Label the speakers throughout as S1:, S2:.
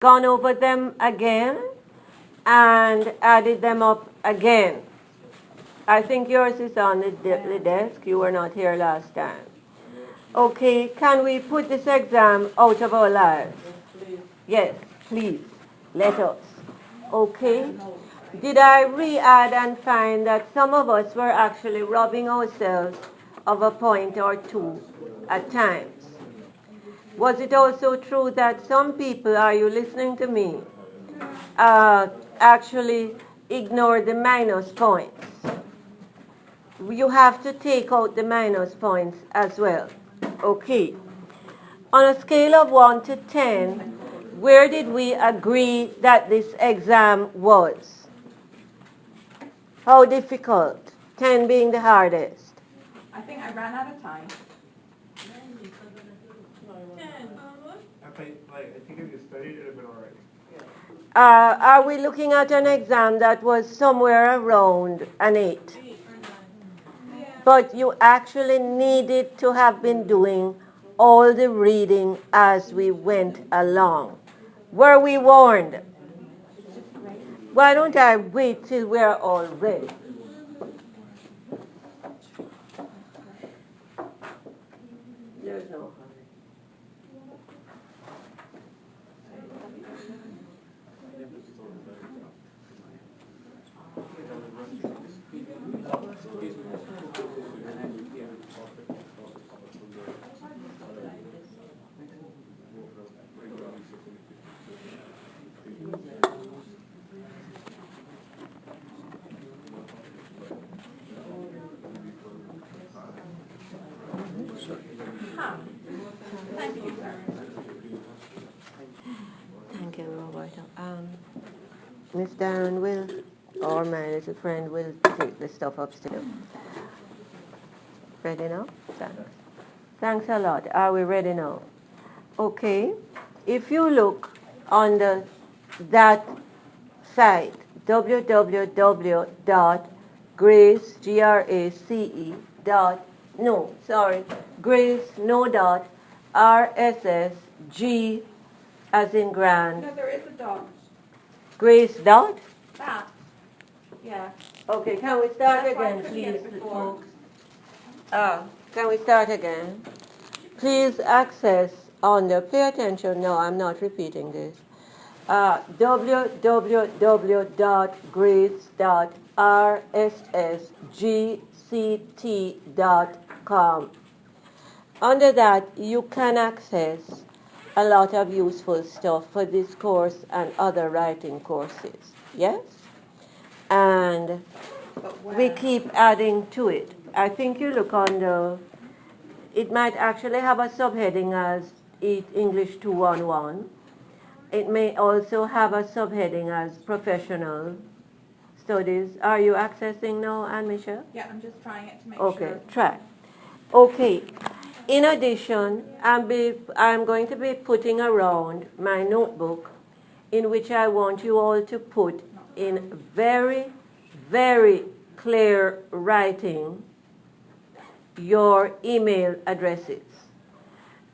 S1: gone over them again and added them up again. I think yours is on the desk. You were not here last time. Okay, can we put this exam out of our lives? Yes, please. Let us. Okay. Did I re-add and find that some of us were actually robbing ourselves of a point or two at times? Was it also true that some people, are you listening to me, actually ignore the minus points? You have to take out the minus points as well. Okay. On a scale of 1 to 10, where did we agree that this exam was? How difficult? 10 being the hardest.
S2: I think I ran out of time.
S3: I think if you studied it, it would have been alright.
S1: Are we looking at an exam that was somewhere around an 8? But you actually needed to have been doing all the reading as we went along. Were we warned? Why don't I wait till we're all ready? There's no hurry. Thank you, Roberto. Miss Darren will, or my little friend will take the stuff upstairs. Ready now? Thanks. Thanks a lot. Are we ready now? Okay. If you look on that site, www.grace, G-R-A-C-E, Grace, no dot, R-S-S-G, as in grand.
S2: No, there is a dot.
S1: Grace dot?
S2: That. Yeah.
S1: Okay, can we start
S2: That's why I
S1: again,
S2: couldn't get
S1: please,
S2: it before.
S1: folks? Can we start again? Please access under, pay attention, no, I'm not repeating this. www.grace.rssgct.com. Under that, you can access a lot of useful stuff for this course and other writing courses. Yes? And we keep adding to it. I think you look on it might actually have a subheading as English 211. It may also have a subheading as Professional Studies. Are you accessing now, Anne Michelle?
S2: Yeah, I'm just trying it to make
S1: Okay,
S2: sure.
S1: try. Okay. In addition, I'm going to be putting around my notebook in which I want you all to put in very, very clear writing your email addresses.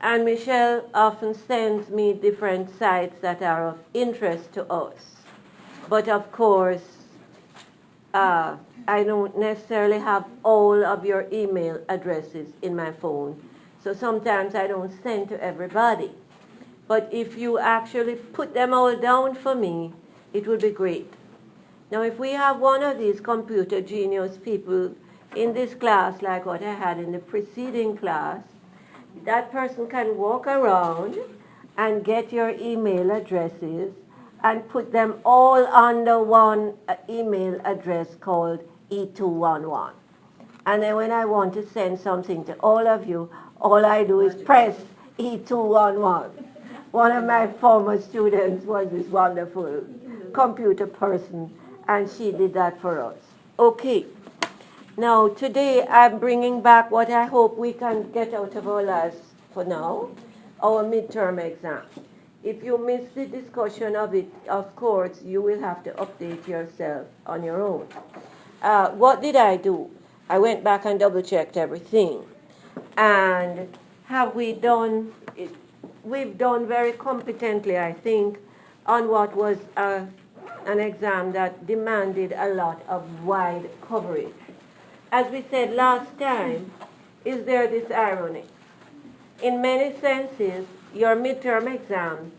S1: And Michelle often sends me different sites that are of interest to us. But of course, I don't necessarily have all of your email addresses in my phone. So sometimes I don't send to everybody. But if you actually put them all down for me, it would be great. Now, if we have one of these computer genius people in this class, like what I had in the preceding class, that person can walk around and get your email addresses and put them all under one email address called E211. And then when I want to send something to all of you, all I do is press E211. One of my former students was this wonderful computer person, and she did that for us. Okay. Now, today I'm bringing back what I hope we can get out of our lives for now, our midterm exam. If you miss the discussion of it, of course, you will have to update yourself on your own. What did I do? I went back and double-checked everything. And have we done it? We've done very competently, I think, on what was an exam that demanded a lot of wide coverage. As we said last time, is there this irony? In many senses, your midterm exam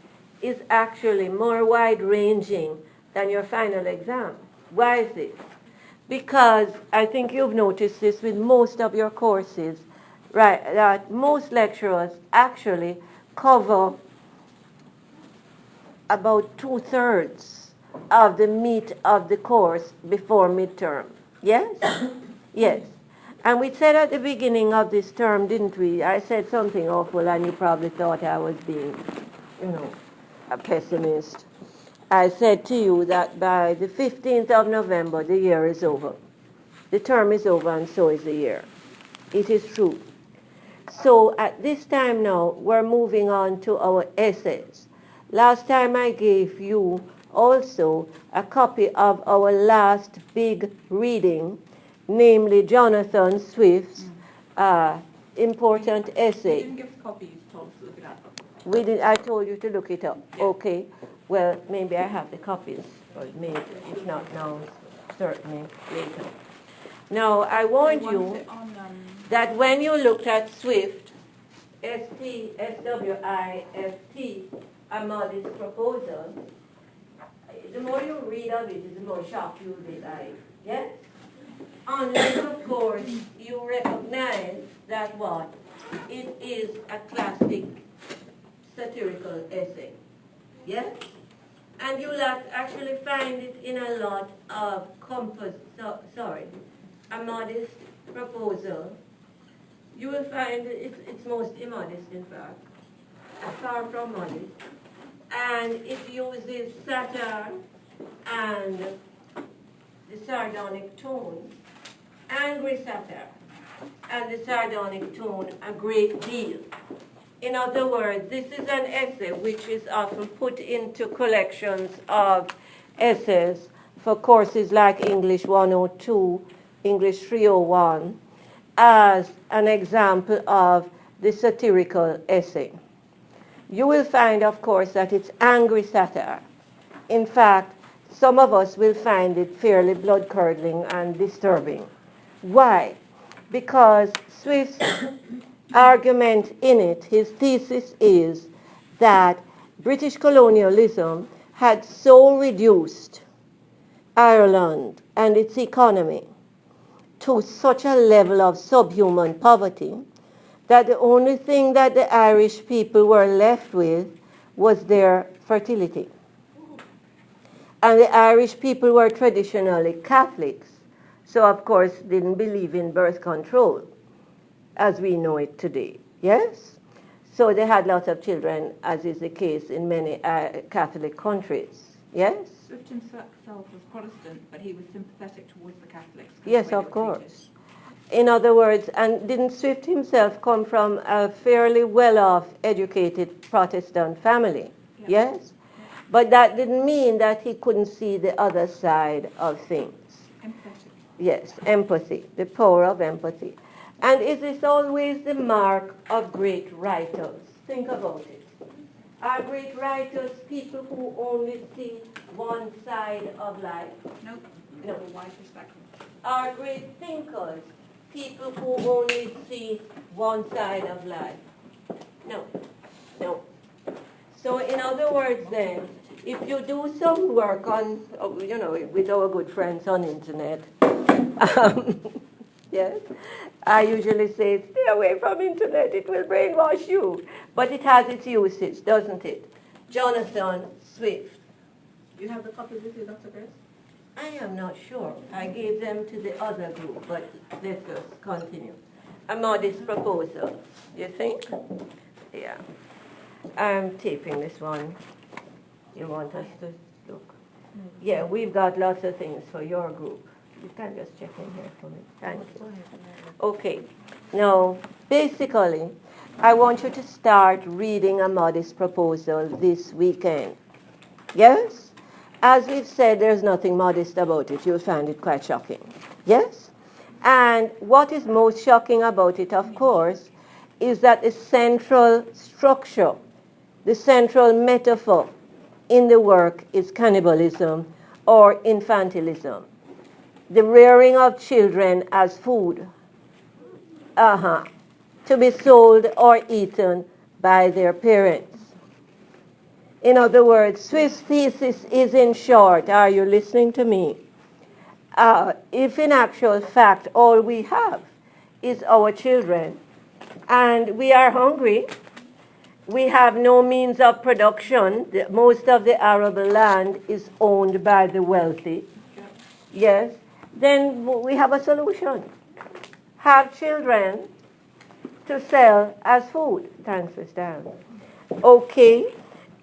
S1: is actually more wide-ranging than your final exam. Why is this? Because I think you've noticed this with most of your courses, right, that most lecturers actually cover about 2/3 of the meat of the course before midterm. Yes? Yes. And we said at the beginning of this term, didn't we? I said something awful and you probably thought I was being, a pessimist. I said to you that by the 15th of November, the year is over. The term is over and so is the year. It is true. So at this time now, we're moving on to our essays. Last time I gave you also a copy of our last big reading, namely Jonathan Swift's important essay.
S2: You didn't give us copies, you told us to look it up.
S1: I told you to look it up.
S2: Yeah.
S1: Okay. Well, maybe I have the copies, or maybe, if not now, certainly later. Now, I warned you that when you looked at Swift, S-W-I-F-T, a modest proposal, the more you read of it, the more shocked you will be by it. Yes? Unless, of course, you recognize that what? It is a classic satirical essay. Yes? And you'll actually find it in a lot of a modest proposal. You will find it's most immodest, in fact, far from modest. And it uses satire and the sardonic tone, angry satire, and the sardonic tone a great deal. In other words, this is an essay which is often put into collections of essays for courses like English 102, English 301, as an example of the satirical essay. You will find, of course, that it's angry satire. In fact, some of us will find it fairly blood-curdling and disturbing. Why? Because Swift's argument in it, his thesis is that British colonialism had so reduced Ireland and its economy to such a level of subhuman poverty that the only thing that the Irish people were left with was their fertility. And the Irish people were traditionally Catholics, so of course didn't believe in birth control as we know it today. Yes? So they had lots of children, as is the case in many Catholic countries. Yes?
S2: Swift himself was Protestant, but he was sympathetic towards the Catholics.
S1: Yes, of course. In other words, and didn't Swift himself come from a fairly well-off, educated Protestant family?
S2: Yeah.
S1: Yes? But that didn't mean that he couldn't see the other side of things.
S2: Empathetic.
S1: Yes, empathy, the power of empathy. And it is always the mark of great writers. Think about it. Are great writers people who only see one side of life?
S2: Nope.
S1: No.
S2: A wide perspective.
S1: Are great thinkers people who only see one side of life? No. No. So in other words then, if you do some work on, with our good friends on internet, yes, I usually say, stay away from internet, it will brainwash you. But it has its usage, doesn't it? Jonathan Swift.
S2: You have the copies with you, Dr. Grace?
S1: I am not sure. I gave them to the other group, but let's just continue. A modest proposal, you think? Yeah. I'm taping this one. You want us to look? Yeah, we've got lots of things for your group. You can just check in here for me. Thank you. Okay. Now, basically, I want you to start reading a modest proposal this weekend. Yes? As we've said, there's nothing modest about it. You'll find it quite shocking. Yes? And what is most shocking about it, of course, is that the central structure, the central metaphor, in the work is cannibalism or infantilism, the rearing of children as food, to be sold or eaten by their parents. In other words, Swift's thesis is, in short, are you listening to me? If in actual fact all we have is our children and we are hungry, we have no means of production, most of the arable land is owned by the wealthy, yes, then we have a solution. Have children to sell as food. Thanks, Mr. Allen. Okay,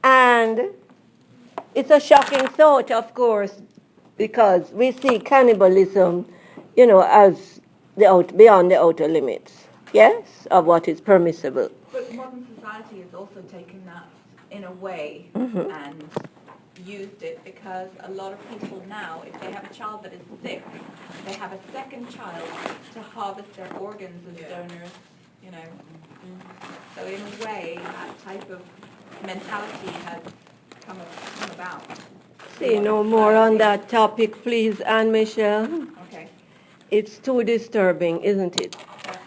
S1: and it's a shocking thought, of course, because we see cannibalism, as beyond the outer limits, yes, of what is permissible.
S2: But modern society has also taken that in a way and used it, because a lot of people now, if they have a child that is sick, they have a second child to harvest their organs as donors, So in a way, that type of mentality has come about.
S1: Say no more on that topic, please, Anne Michelle.
S2: Okay.
S1: It's too disturbing, isn't it?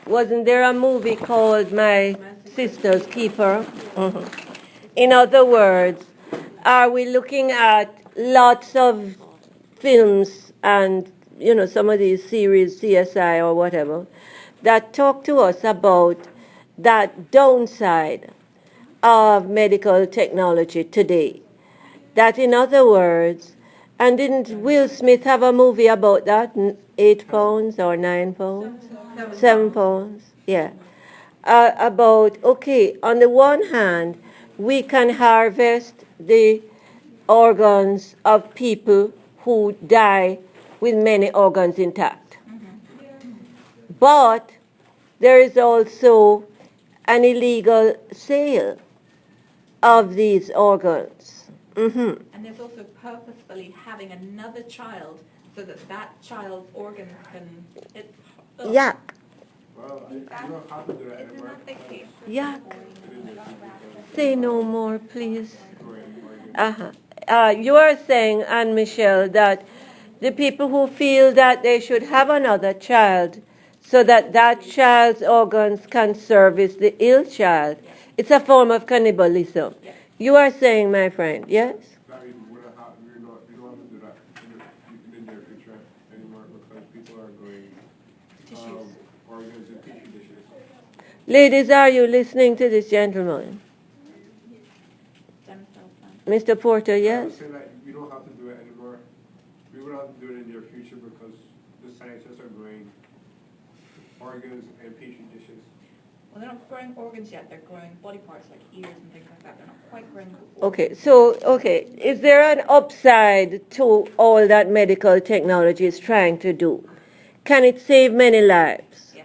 S1: Wasn't there a movie called My Sister's Keeper? In other words, are we looking at lots of films and, some of these series, CSI or whatever, that talk to us about that downside of medical technology today? That, in other words, and didn't Will Smith have a movie about that? 8 pounds or 9 pounds? 7 pounds, yeah. About, on the one hand, we can harvest the organs of people who die with many organs intact. But there is also an illegal sale of these organs.
S2: And there's also purposefully having another child so that child's organs can...
S1: Yuck.
S3: Well, you don't have to do that anymore.
S1: Yuck. Say no more, please. You are saying, Anne Michelle, that the people who feel that they should have another child so that that child's organs can service the ill child, it's a form of cannibalism. You are saying, my friend, yes?
S3: That we don't have to do that in the near future anymore, because people are going organs and tissue dishes.
S1: Ladies, are you listening to this gentleman? Mr. Porter, yes?
S3: I would say that we don't have to do it anymore. We will have to do it in the near future because the scientists are growing organs and petri dishes.
S2: Well, they're not growing organs yet. They're growing body parts like ears and things like that. They're not quite growing.
S1: Is there an upside to all that medical technology is trying to do? Can it save many lives?
S2: Yeah.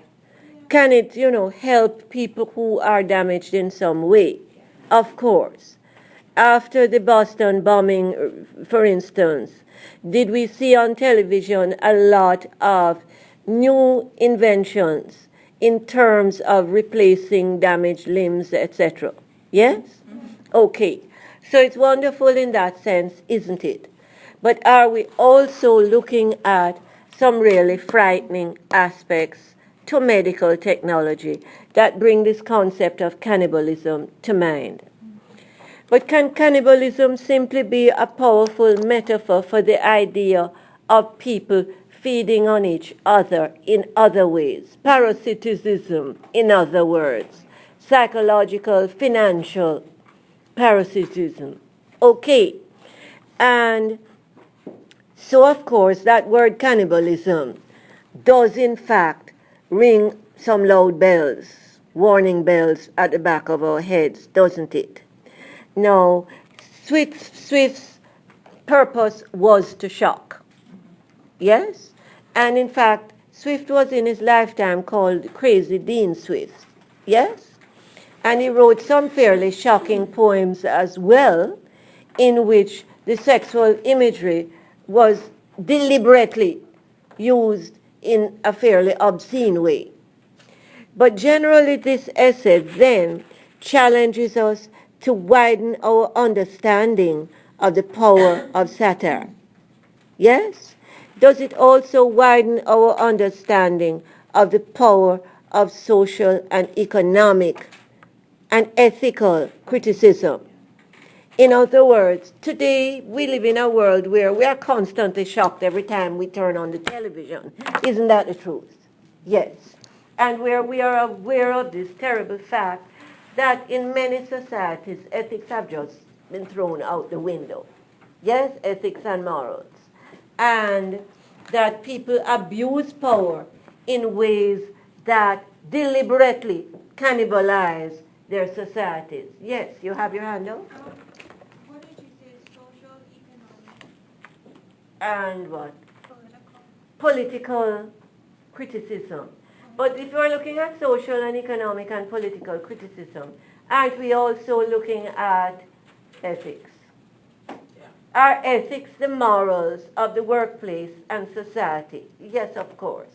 S1: Can it, help people who are damaged in some way? Of course. After the Boston bombing, for instance, did we see on television a lot of new inventions in terms of replacing damaged limbs, etc.? Yes? Okay. So it's wonderful in that sense, isn't it? But are we also looking at some really frightening aspects to medical technology that bring this concept of cannibalism to mind? But can cannibalism simply be a powerful metaphor for the idea of people feeding on each other in other ways? Parasitism, in other words. Psychological, financial parasitism. Okay. And so, of course, that word cannibalism does, in fact, ring some loud bells, warning bells at the back of our heads, doesn't it? Now, Swift's purpose was to shock. Yes? And in fact, Swift was in his lifetime called Crazy Dean Swift. Yes? And he wrote some fairly shocking poems as well, in which the sexual imagery was deliberately used in a fairly obscene way. But generally, this essay then challenges us to widen our understanding of the power of satire? Yes? Does it also widen our understanding of the power of social and economic and ethical criticism? In other words, today we live in a world where we are constantly shocked every time we turn on the television. Isn't that the truth? Yes. And where we are aware of this terrible fact that in many societies, ethics have just been thrown out the window. Yes, ethics and morals. And that people abuse power in ways that deliberately cannibalize their societies. Yes, you have your hand up?
S4: What did you say? Social, economic,
S1: And what?
S4: political?
S1: Political criticism. But if we're looking at social and economic and political criticism, aren't we also looking at ethics? Are ethics the morals of the workplace and society? Yes, of course.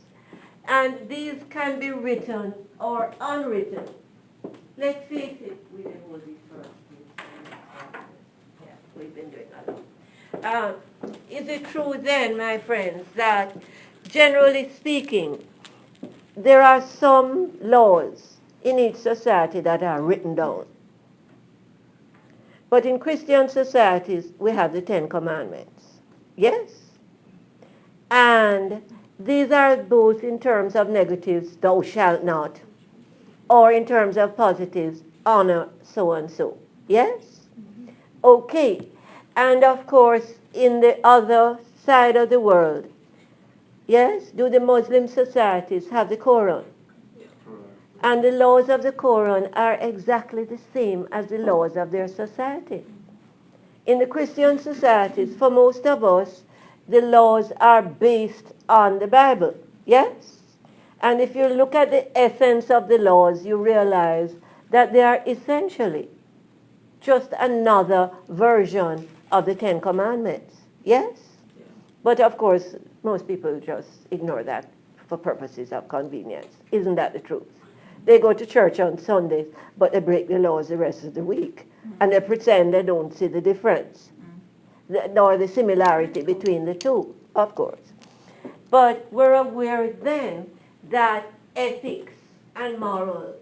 S1: And these can be written or unwritten. Let's face it, we can hold these first. Yeah, we've been doing a lot. Is it true then, my friends, that generally speaking, there are some laws in each society that are written down? But in Christian societies, we have the Ten Commandments. Yes? And these are both in terms of negatives, thou shalt not, or in terms of positives, honor so and so. Yes? Okay. And of course, in the other side of the world, yes, do the Muslim societies have the Quran? And the laws of the Quran are exactly the same as the laws of their society. In the Christian societies, for most of us, the laws are based on the Bible. Yes? And if you look at the essence of the laws, you realize that they are essentially just another version of the Ten Commandments. Yes? But of course, most people just ignore that for purposes of convenience. Isn't that the truth? They go to church on Sundays, but they break the laws the rest of the week. And they pretend they don't see the difference, nor the similarity between the two, of course. But we're aware then that ethics and morals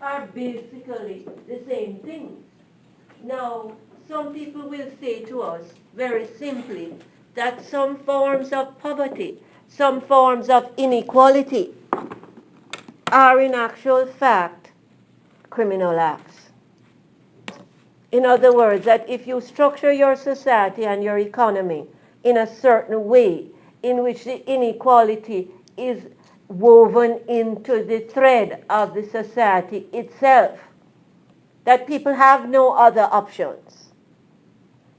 S1: are basically the same thing. Now, some people will say to us very simply that some forms of poverty, some forms of inequality are in actual fact criminal acts. In other words, that if you structure your society and your economy in a certain way in which the inequality is woven into the thread of the society itself, that people have no other options,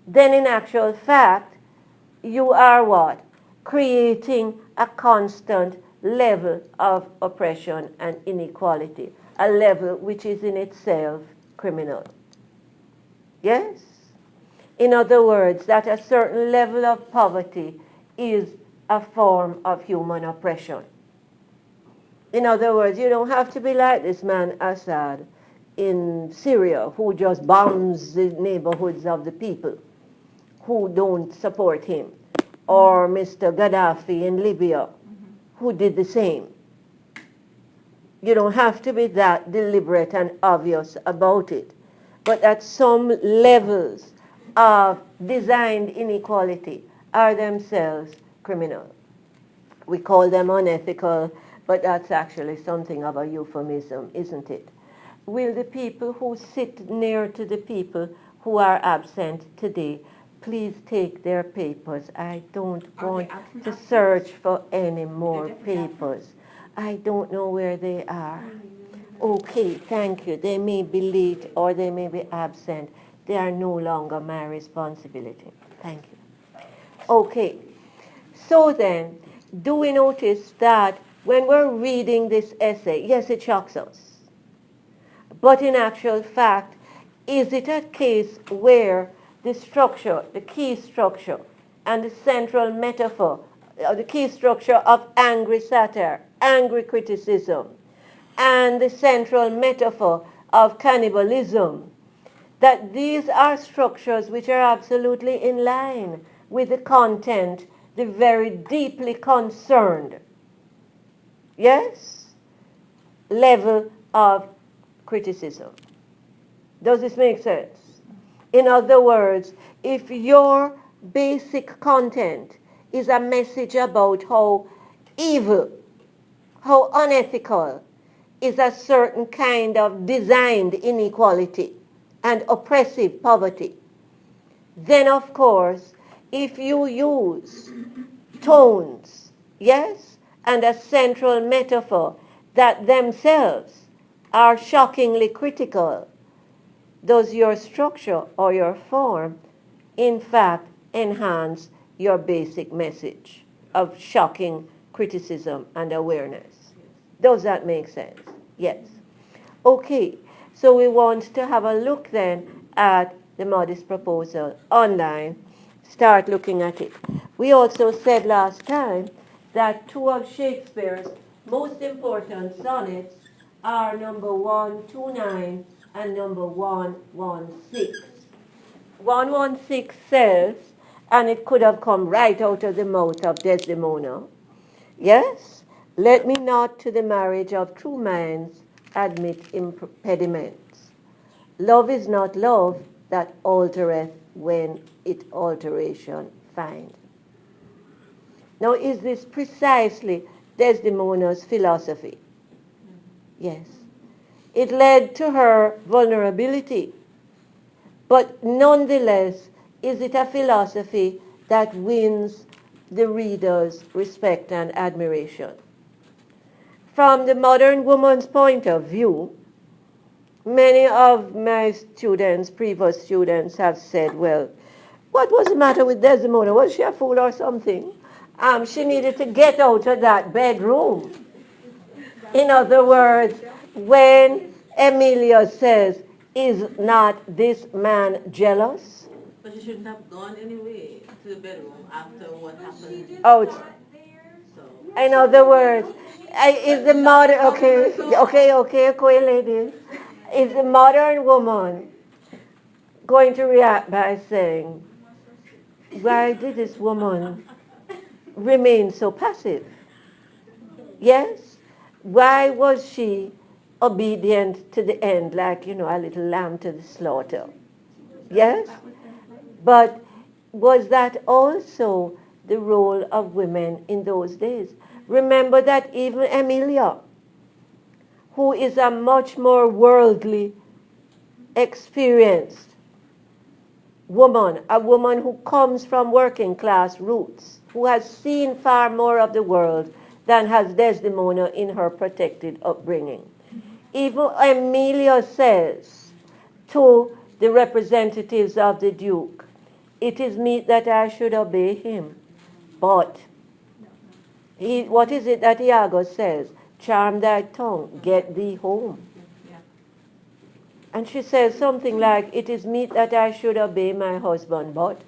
S1: then in actual fact, you are what? Creating a constant level of oppression and inequality, a level which is in itself criminal. Yes? In other words, that a certain level of poverty is a form of human oppression. In other words, you don't have to be like this man Assad in Syria, who just bombs the neighborhoods of the people who don't support him, or Mr. Gaddafi in Libya, who did the same. You don't have to be that deliberate and obvious about it. But at some levels of designed inequality are themselves criminal. We call them unethical, but that's actually something of a euphemism, isn't it? Will the people who sit near to the people who are absent today please take their papers? I don't want to search for any more papers. I don't know where they are. Okay, thank you. They may be late or they may be absent. They are no longer my responsibility. Thank you. Okay, so then, do we notice that when we're reading this essay, yes, it shocks us. But in actual fact, is it a case where the structure, the key structure, and the central metaphor, the key structure of angry satire, angry criticism, and the central metaphor of cannibalism that these are structures which are absolutely in line with the content, the very deeply concerned, yes, level of criticism. Does this make sense? In other words, if your basic content is a message about how evil, how unethical is a certain kind of designed inequality and oppressive poverty, then of course, if you use tones, yes, and a central metaphor that themselves are shockingly critical, does your structure or your form in fact enhance your basic message of shocking criticism and awareness? Does that make sense? Yes. Okay, so we want to have a look then at the modest proposal online. Start looking at it. We also said last time that two of Shakespeare's most important sonnets are number 129 and number 116. 116 says, and it could have come right out of the mouth of Desdemona, yes, let me not to the marriage of true minds admit impediments. Love is not love that altereth when it alteration finds. Now, is this precisely Desdemona's philosophy? Yes. It led to her vulnerability, but nonetheless, is it a philosophy that wins the reader's respect and admiration? From the modern woman's point of view, many of my students, previous students, have said, well, what was the matter with Desdemona? Was she a fool or something? She needed to get out of that bedroom. In other words, when Emilia says, is not this man jealous?
S5: But you shouldn't have gone anyway to the bedroom after what happened.
S1: Out.
S5: So,
S1: In other words, is the modern, okay, ladies. Is the modern woman going to react by saying, why did this woman remain so passive? Yes? Why was she obedient to the end, like, a little lamb to the slaughter? Yes? But was that also the role of women in those days? Remember that even Emilia, who is a much more worldly, experienced woman, a woman who comes from working class roots, who has seen far more of the world than has Desdemona in her protected upbringing. Even Emilia says to the representatives of the Duke, it is meet that I should obey him, but what is it that Iago says? Charm thy tongue, get thee home. And she says something like, it is meet that I should obey my husband, but.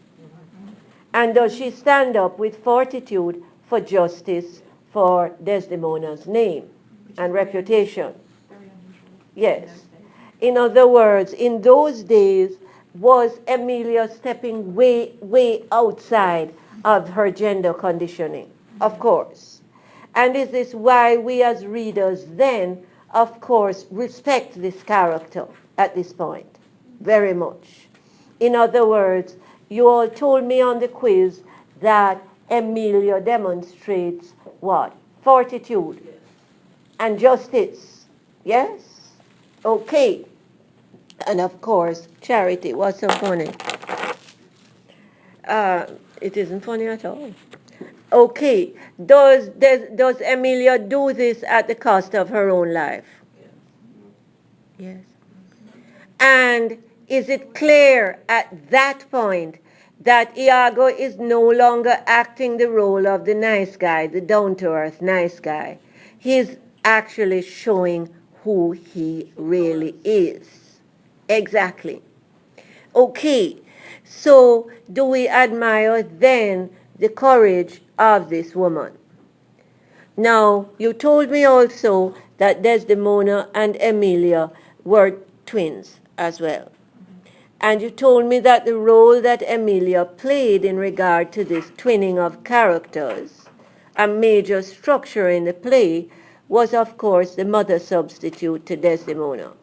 S1: And does she stand up with fortitude for justice for Desdemona's name and reputation? Yes. In other words, in those days, was Emilia stepping way outside of her gender conditioning? Of course. And is this why we as readers then, of course, respect this character at this point? Very much. In other words, you all told me on the quiz that Emilia demonstrates what? Fortitude and justice. Yes? Okay. And of course, charity. What's so funny? It isn't funny at all. Okay. Does Emilia do this at the cost of her own life? Yes. And is it clear at that point that Iago is no longer acting the role of the nice guy, the down-to-earth nice guy? He's actually showing who he really is. Exactly. Okay, so do we admire then the courage of this woman? Now, you told me also that Desdemona and Emilia were twins as well. And you told me that the role that Emilia played in regard to this twinning of characters, a major structure in the play, was of course the mother substitute to Desdemona.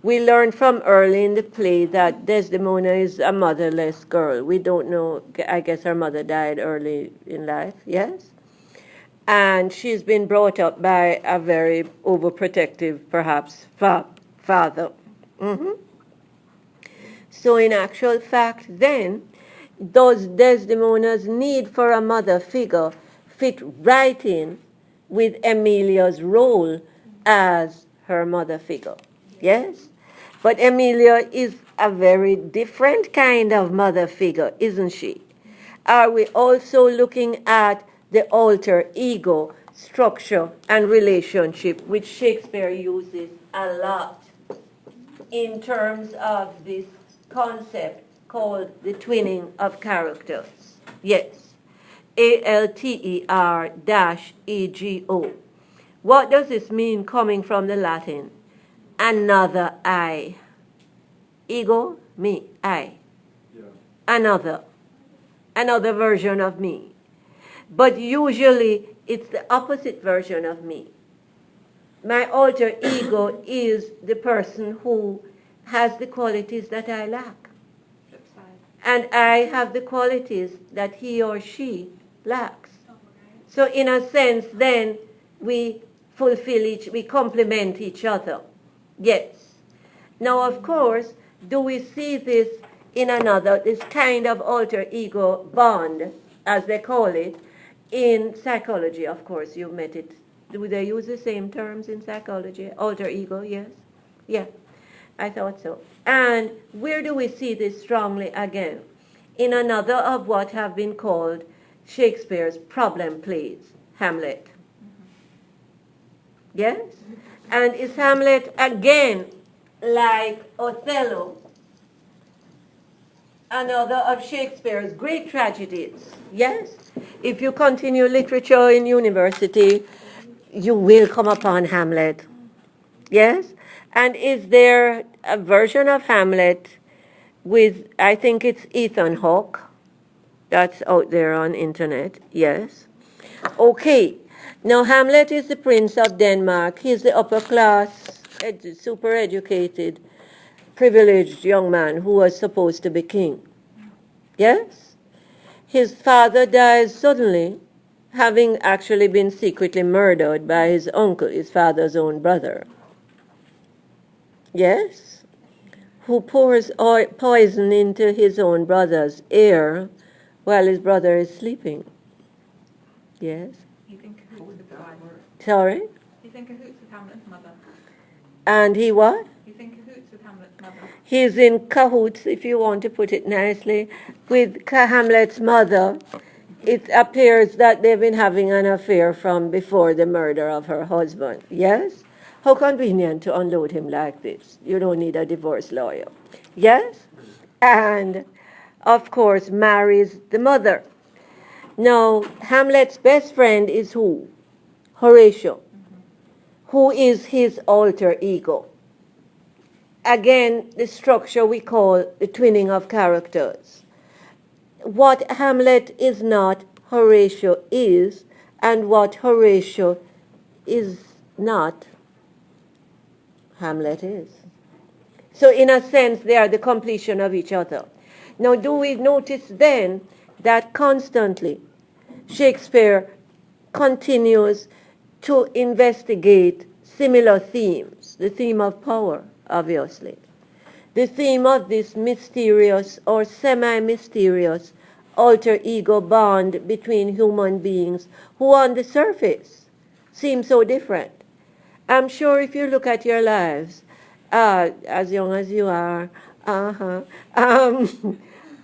S1: We learned from early in the play that Desdemona is a motherless girl. We don't know, I guess her mother died early in life, yes? And she's been brought up by a very overprotective, perhaps, father. So in actual fact then, does Desdemona's need for a mother figure fit right in with Emilia's role as her mother figure? Yes? But Emilia is a very different kind of mother figure, isn't she? Are we also looking at the alter ego structure and relationship, which Shakespeare uses a lot in terms of this concept called the twinning of characters? Yes. ALTER-EGO. What does this mean coming from the Latin? Another I. Ego, me, I.
S3: Yeah.
S1: Another version of me. But usually it's the opposite version of me. My alter ego is the person who has the qualities that I lack. And I have the qualities that he or she lacks. So in a sense, then, we we complement each other. Yes. Now, of course, do we see this in this kind of alter ego bond, as they call it, in psychology? Of course, you've met it. Do they use the same terms in psychology? Alter ego, yes? Yeah, I thought so. And where do we see this strongly again? In another of what have been called Shakespeare's problem plays, Hamlet. Yes? And is Hamlet again like Othello, another of Shakespeare's great tragedies? Yes? If you continue literature in university, you will come upon Hamlet. Yes? And is there a version of Hamlet with, I think it's Ethan Hawke, that's out there on internet? Yes. Okay. Now, Hamlet is the Prince of Denmark. He's the upper class, super educated, privileged young man who was supposed to be king. Yes? His father dies suddenly, having actually been secretly murdered by his uncle, his father's own brother. Yes? Who pours poison into his own brother's ear while his brother is sleeping. Yes?
S2: He's in cahoots with the wife.
S1: Sorry?
S2: He's in cahoots with Hamlet's mother.
S1: And he what?
S2: He's in cahoots with Hamlet's mother.
S1: He's in cahoots, if you want to put it nicely, with Hamlet's mother. It appears that they've been having an affair from before the murder of her husband. Yes? How convenient to unload him like this. You don't need a divorce lawyer. Yes? And, of course, marries the mother. Now, Hamlet's best friend is who? Horatio. Who is his alter ego? Again, the structure we call the twinning of characters. What Hamlet is not, Horatio is, and what Horatio is not, Hamlet is. So in a sense, they are the completion of each other. Now, do we notice then that constantly Shakespeare continues to investigate similar themes? The theme of power, obviously. The theme of this mysterious or semi-mysterious alter ego bond between human beings who on the surface seem so different. I'm sure if you look at your lives, as young as you are,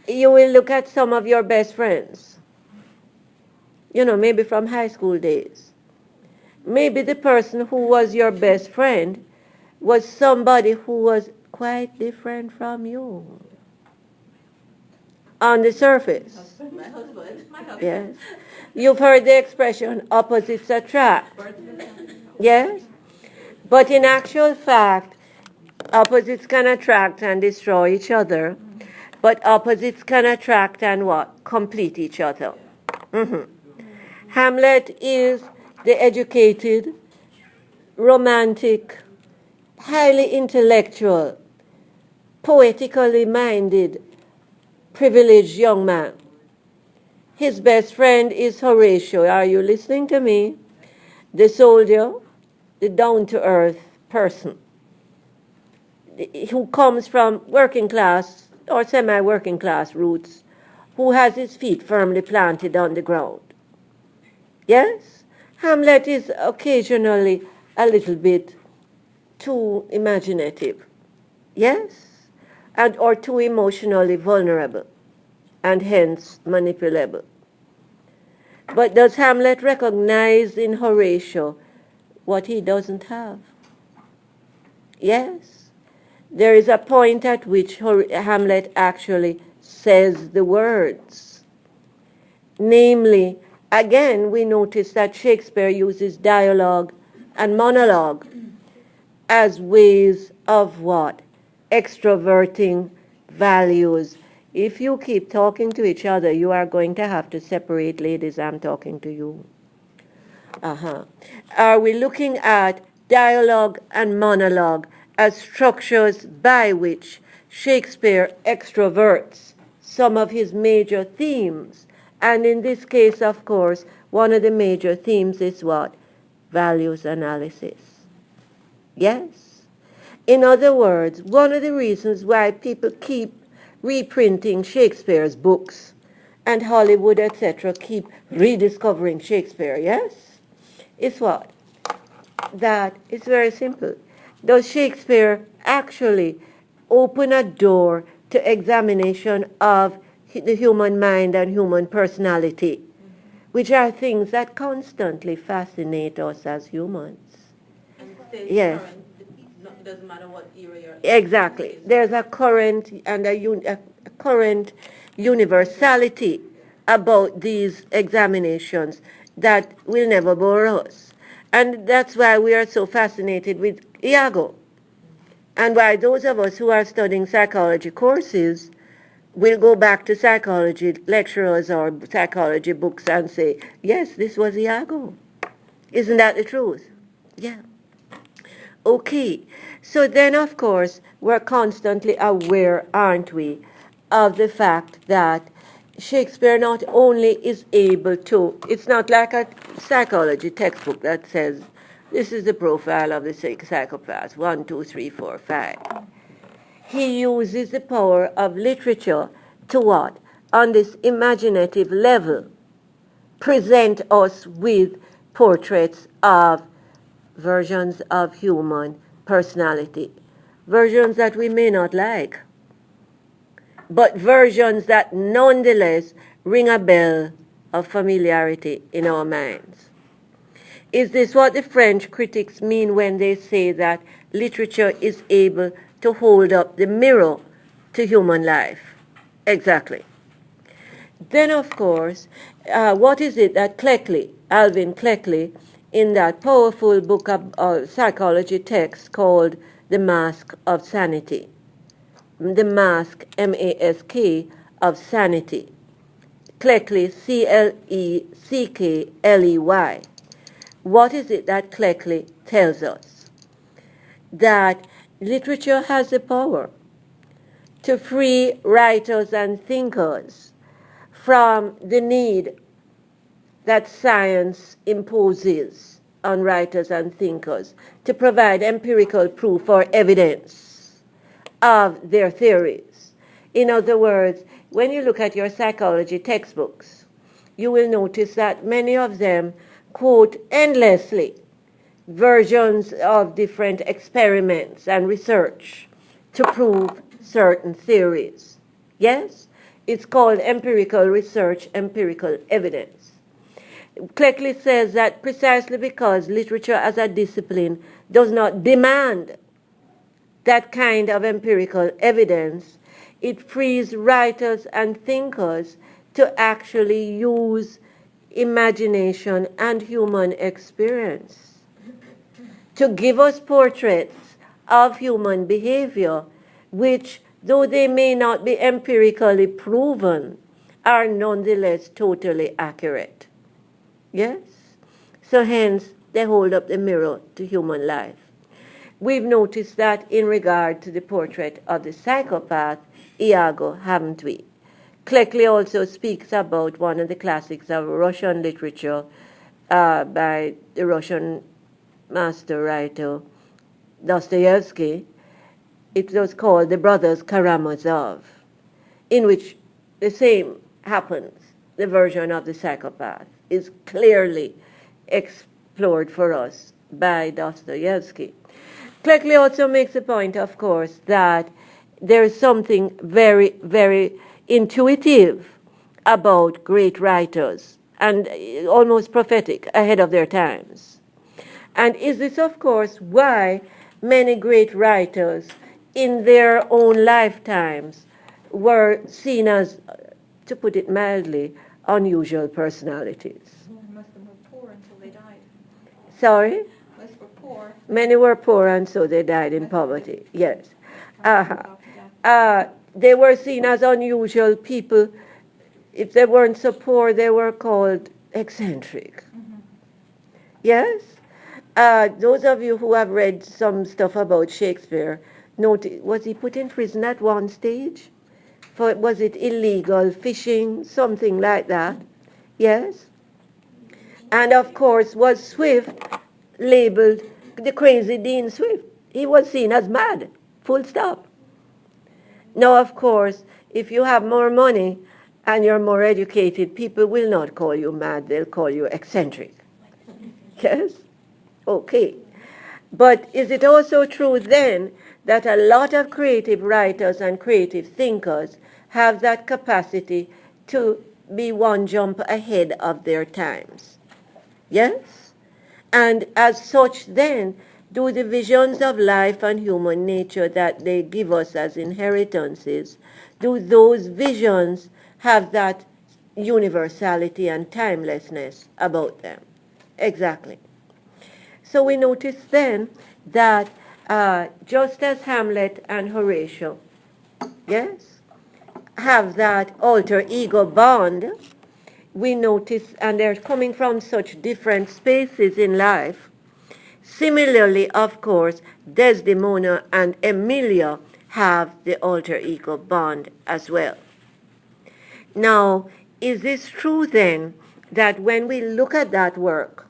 S1: you will look at some of your best friends. You know, maybe from high school days. Maybe the person who was your best friend was somebody who was quite different from you. On the surface.
S5: My husband.
S1: Yes. You've heard the expression, opposites attract. Yes? But in actual fact, Opposites can attract and destroy each other, but opposites can attract and what? Complete each other. Mhm. Hamlet is the educated, romantic, highly intellectual, poetically minded, privileged young man. His best friend is Horatio. Are you listening to me? The soldier, the down-to-earth person who comes from working class or semi-working class roots, who has his feet firmly planted on the ground. Yes? Hamlet is occasionally a little bit too imaginative. Yes? And or too emotionally vulnerable, and hence manipulable. But does Hamlet recognize in Horatio what he doesn't have? Yes. There is a point at which Hamlet actually says the words. Namely, again, we notice that Shakespeare uses dialogue and monologue as ways of what? Extroverting values. If you keep talking to each other, you are going to have to separate, ladies. I'm talking to you. Are we looking at dialogue and monologue as structures by which Shakespeare extroverts some of his major themes? And in this case, of course, one of the major themes is what? Values analysis. Yes? In other words, one of the reasons why people keep reprinting Shakespeare's books and Hollywood, etc., keep rediscovering Shakespeare, yes? Is what? That it's very simple. Does Shakespeare actually open a door to examination of the human mind and human personality, which are things that constantly fascinate us as humans?
S5: And stay
S1: Yes.
S5: current. It doesn't matter what era you're in.
S1: Exactly. There's a current and a current universality about these examinations that will never bore us. And that's why we are so fascinated with Iago. And why those of us who are studying psychology courses will go back to psychology lecturers or psychology books and say, yes, this was Iago. Isn't that the truth? Yeah. Okay, so then of course we're constantly aware, aren't we, of the fact that Shakespeare not only is able to, it's not like a psychology textbook that says, this is the profile of the psychopath, 1, 2, 3, 4, 5. He uses the power of literature to what? On this imaginative level, present us with portraits of versions of human personality, versions that we may not like, but versions that nonetheless ring a bell of familiarity in our minds. Is this what the French critics mean when they say that literature is able to hold up the mirror to human life? Exactly. Then, of course, what is it that Alvin Cleckley, in that powerful book of psychology text called The Mask of Sanity, the mask, M-A-S-K, of sanity, Cleckley, C-L-E-C-K-L-E-Y. What is it that Cleckley tells us? That literature has the power to free writers and thinkers from the need that science imposes on writers and thinkers to provide empirical proof or evidence of their theories. In other words, when you look at your psychology textbooks, you will notice that many of them quote endlessly versions of different experiments and research to prove certain theories. Yes? It's called empirical research, empirical evidence. Cleckley says that precisely because literature as a discipline does not demand that kind of empirical evidence, it frees writers and thinkers to actually use imagination and human experience to give us portraits of human behavior, which, though they may not be empirically proven, are nonetheless totally accurate. Yes? So hence, they hold up the mirror to human life. We've noticed that in regard to the portrait of the psychopath, Iago, haven't we? Cleckley also speaks about one of the classics of Russian literature by the Russian master writer Dostoevsky. It was called The Brothers Karamazov, in which the same happens. The version of the psychopath is clearly explored for us by Dostoevsky. Cleckley also makes a point, of course, that there is something very, very intuitive about great writers and almost prophetic, ahead of their times. And is this, of course, why many great writers in their own lifetimes were seen as, to put it mildly, unusual personalities.
S2: Most of them were poor until they died.
S1: Sorry?
S2: Most were poor.
S1: Many were poor, and so they died in poverty. Yes. They were seen as unusual people. If they weren't so poor, they were called eccentric. Yes? Those of you who have read some stuff about Shakespeare, was he put in prison at one stage? For, was it illegal fishing, something like that? Yes? And of course, was Swift labeled the crazy Dean Swift? He was seen as mad, full stop. Now, of course, if you have more money and you're more educated, people will not call you mad, they'll call you eccentric. Yes? Okay. But is it also true then that a lot of creative writers and creative thinkers have that capacity to be one jump ahead of their times? Yes? And as such then, do the visions of life and human nature that they give us as inheritances, do those visions have that universality and timelessness about them? Exactly. So we notice then that just as Hamlet and Horatio, yes, have that alter ego bond, we notice, and they're coming from such different spaces in life. Similarly, of course, Desdemona and Emilia have the alter ego bond as well. Now, is this true then that when we look at that work,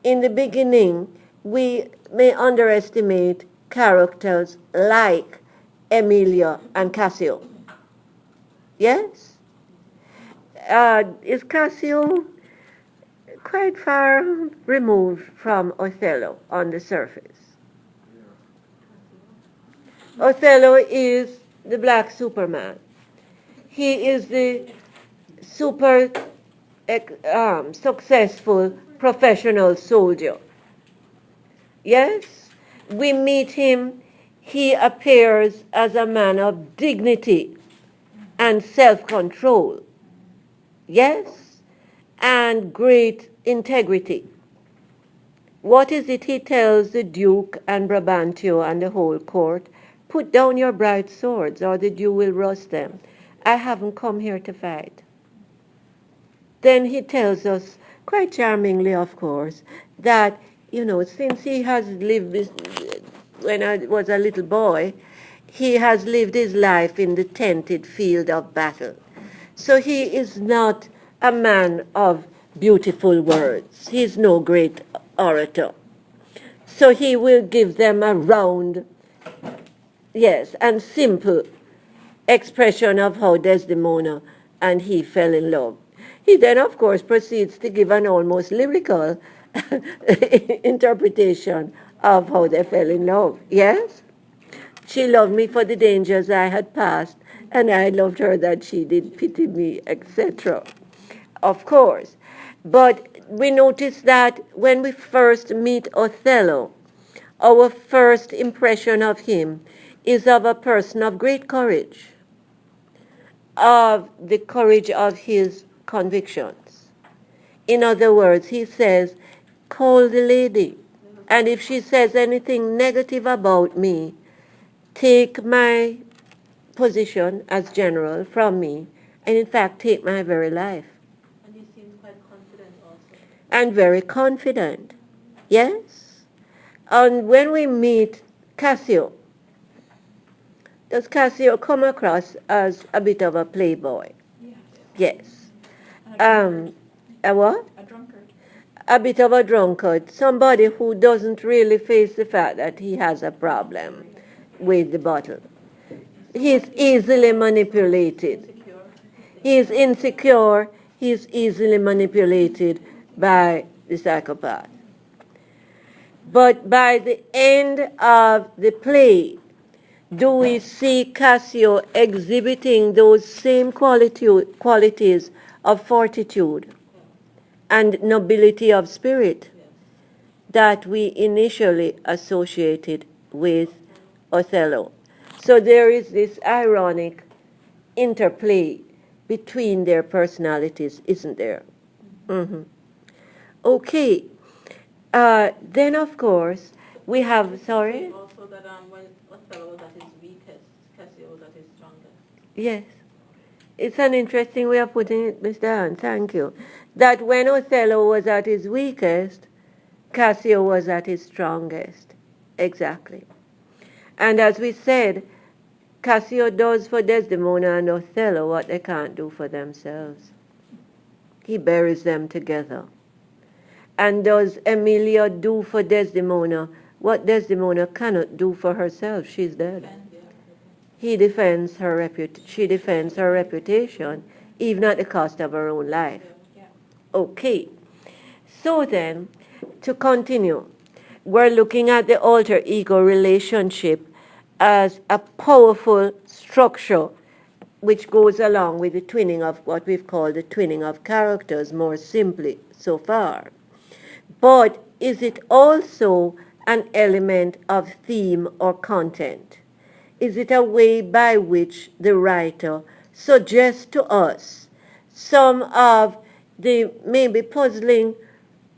S1: in the beginning, we may underestimate characters like Emilia and Cassio? Yes? Is Cassio quite far removed from Othello on the surface? Othello is the black Superman. He is the super successful professional soldier. Yes? We meet him, he appears as a man of dignity and self-control. Yes? And great integrity. What is it he tells the Duke and Brabantio and the whole court? Put down your bright swords, or the Jew will rust them. I haven't come here to fight. Then he tells us, quite charmingly, of course, that, since he has lived, when I was a little boy, he has lived his life in the tented field of battle. So he is not a man of beautiful words. He's no great orator. So he will give them a round, yes, and simple expression of how Desdemona and he fell in love. He then, of course, proceeds to give an almost lyrical interpretation of how they fell in love. Yes? She loved me for the dangers I had passed, and I loved her that she did pity me, etc. Of course. But we notice that when we first meet Othello, our first impression of him is of a person of great courage, of the courage of his convictions. In other words, he says, call the lady. And if she says anything negative about me, take my position as general from me, and in fact take my very life.
S5: And you seem quite confident also.
S1: And very confident. Yes? And when we meet Cassio, does Cassio come across as a bit of a playboy?
S2: Yes.
S1: Yes.
S2: And
S1: A what?
S2: a drunkard.
S1: A bit of a drunkard. Somebody who doesn't really face the fact that he has a problem with the bottle. He's easily manipulated.
S2: Insecure.
S1: He is insecure. He is easily manipulated by the psychopath. But by the end of the play, do we see Cassio exhibiting those same qualities of fortitude and nobility of spirit that we initially associated with Othello? So there is this ironic interplay between their personalities, isn't there? Mm-hmm. Okay. Then, of course, we have, sorry?
S5: Also that when Othello was at his weakest, Cassio was at his strongest.
S1: Yes. It's an interesting way of putting it, Mr. Hunt. Thank you. That when Othello was at his weakest, Cassio was at his strongest. Exactly. And as we said, Cassio does for Desdemona and Othello what they can't do for themselves. He buries them together. And does Emilia do for Desdemona what Desdemona cannot do for herself? She's dead. He defends her she defends her reputation, even at the cost of her own life. Okay. So then, to continue, we're looking at the alter ego relationship as a powerful structure which goes along with the twinning of what we've called the twinning of characters more simply so far. But is it also an element of theme or content? Is it a way by which the writer suggests to us some of the maybe puzzling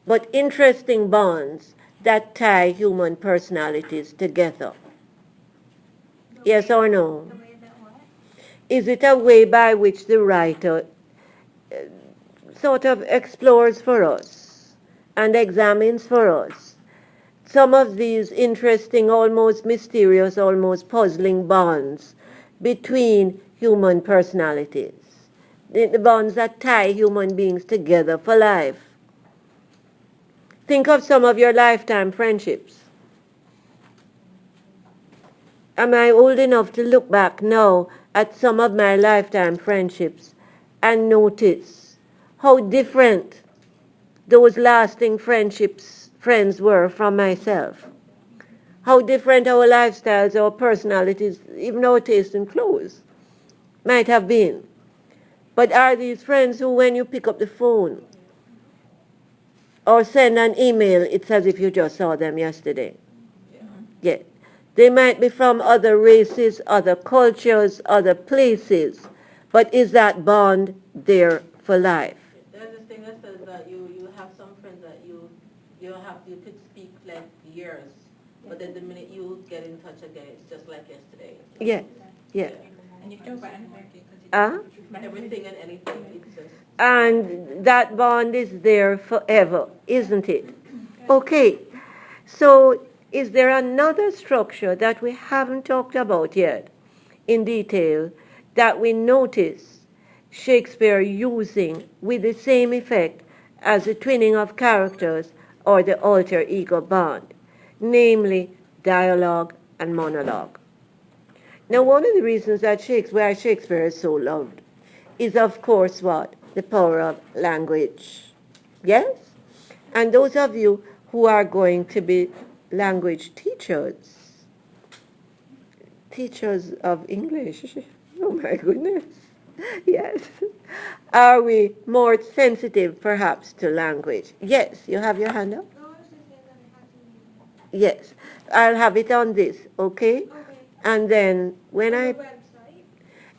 S1: but interesting bonds that tie human personalities together? Yes or no?
S4: The way that what?
S1: Is it a way by which the writer sort of explores for us and examines for us some of these interesting, almost mysterious, almost puzzling bonds between human personalities, the bonds that tie human beings together for life? Think of some of your lifetime friendships. Am I old enough to look back now at some of my lifetime friendships and notice how different those lasting friends were from myself? How different our lifestyles, our personalities, even our taste in clothes might have been. But are these friends who, when you pick up the phone or send an email, it's as if you just saw them yesterday? Yes. They might be from other races, other cultures, other places, but is that bond there for life?
S5: There's this thing that says that you have some friends that you could speak like years, but then the minute you get in touch again, it's just like yesterday.
S1: Yes, yes.
S2: And you don't buy anything
S5: Everything and anything, it's just.
S1: And that bond is there forever, isn't it? Okay, so is there another structure that we haven't talked about yet in detail that we notice Shakespeare using with the same effect as the twinning of characters or the alter ego bond, namely dialogue and monologue? Now, one of the reasons that Shakespeare is so loved is, of course, what? The power of language. Yes? And those of you who are going to be language teachers of English, oh my goodness, yes. Are we more sensitive, perhaps, to language? Yes, you have your hand up?
S4: No, I was just saying that I had to.
S1: Yes. I'll have it on this, okay?
S4: Okay.
S1: And then when
S4: On
S1: I...
S4: the website.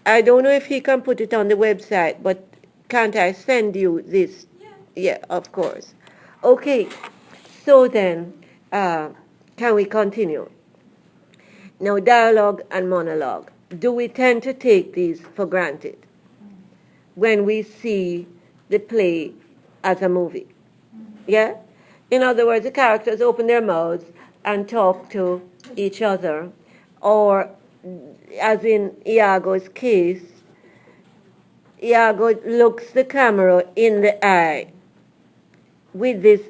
S1: I don't know if he can put it on the website, but can't I send you this?
S4: Yeah.
S1: Yeah, of course. Okay, so then, Can we continue? Now, dialogue and monologue. Do we tend to take these for granted when we see the play as a movie? Yeah? In other words, the characters open their mouths and talk to each other. Or, as in Iago's case, Iago looks the camera in the eye with this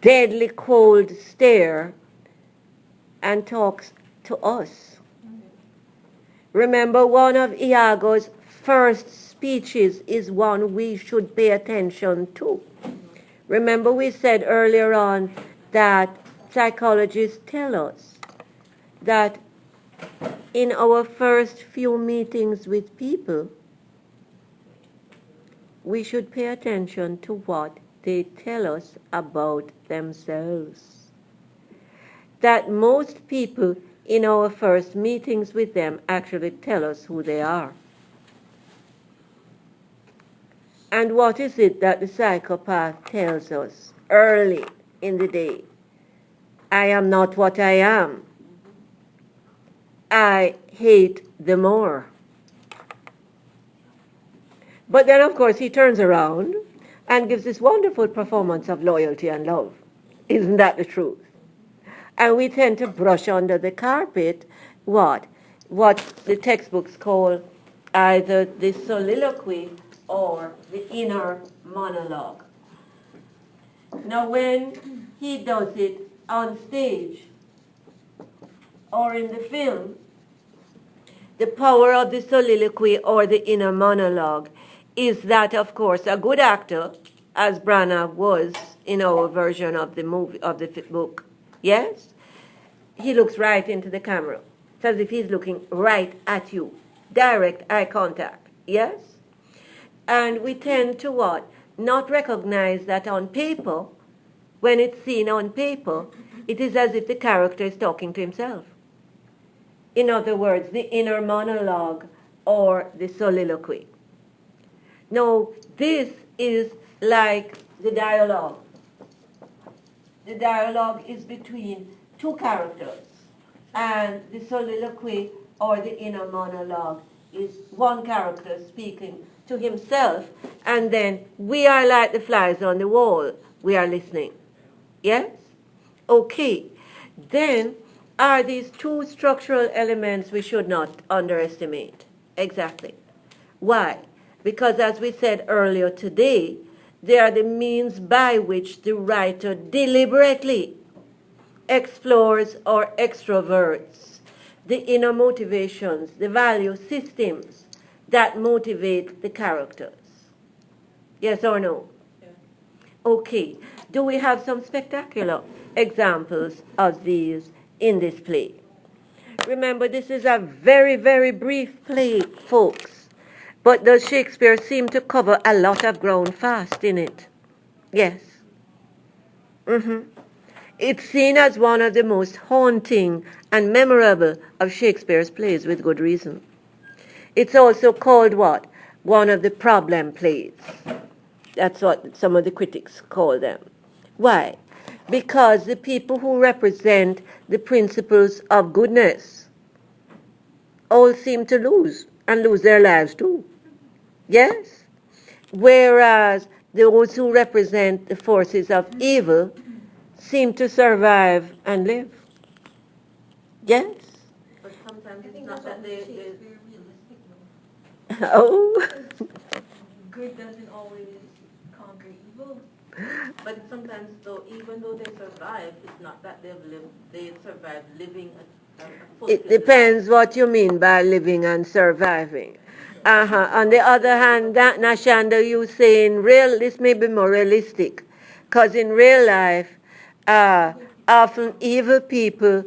S1: deadly cold stare and talks to us. Remember, one of Iago's first speeches is one we should pay attention to. Remember, we said earlier on that psychologists tell us that in our first few meetings with people, we should pay attention to what they tell us about themselves. That most people in our first meetings with them actually tell us who they are. And what is it that the psychopath tells us early in the day? I am not what I am. I hate the more. But then, of course, he turns around and gives this wonderful performance of loyalty and love. Isn't that the truth? And we tend to brush under the carpet what the textbooks call either the soliloquy or the inner monologue. Now, when he does it on stage or in the film, the power of the soliloquy or the inner monologue is that, of course, a good actor, as Branagh was in our version of the movie, of the book, yes, he looks right into the camera. It's as if he's looking right at you. Direct eye contact, yes? And we tend to what? Not recognize that on paper, when it's seen on paper, it is as if the character is talking to himself. In other words, the inner monologue or the soliloquy. Now, this is like the dialogue. The dialogue is between two characters, and the soliloquy or the inner monologue is one character speaking to himself, and then we are like the flies on the wall. We are listening. Yes? Okay. Then are these two structural elements we should not underestimate. Exactly. Why? Because as we said earlier today, they are the means by which the writer deliberately explores or extroverts the inner motivations, the value systems that motivate the characters. Yes or no?
S5: Yeah.
S1: Okay. Do we have some spectacular examples of these in this play? Remember, this is a very, very brief play, folks. But does Shakespeare seem to cover a lot of ground fast in it? Yes. It's seen as one of the most haunting and memorable of Shakespeare's plays with good reason. It's also called what? One of the problem plays. That's what some of the critics call them. Why? Because the people who represent the principles of goodness all seem to lose, and lose their lives too. Yes? Whereas those who represent the forces of evil seem to survive and live. Yes?
S5: But sometimes it's not that they
S4: Shakespeare realistic
S1: Oh.
S4: good doesn't always conquer evil.
S5: but sometimes though, even though they survive, it's not that they survive living a fulfilled
S1: It depends what you mean by living and surviving. On the other hand, that Nashanda, you saying this may be more realistic, because in real life, often evil people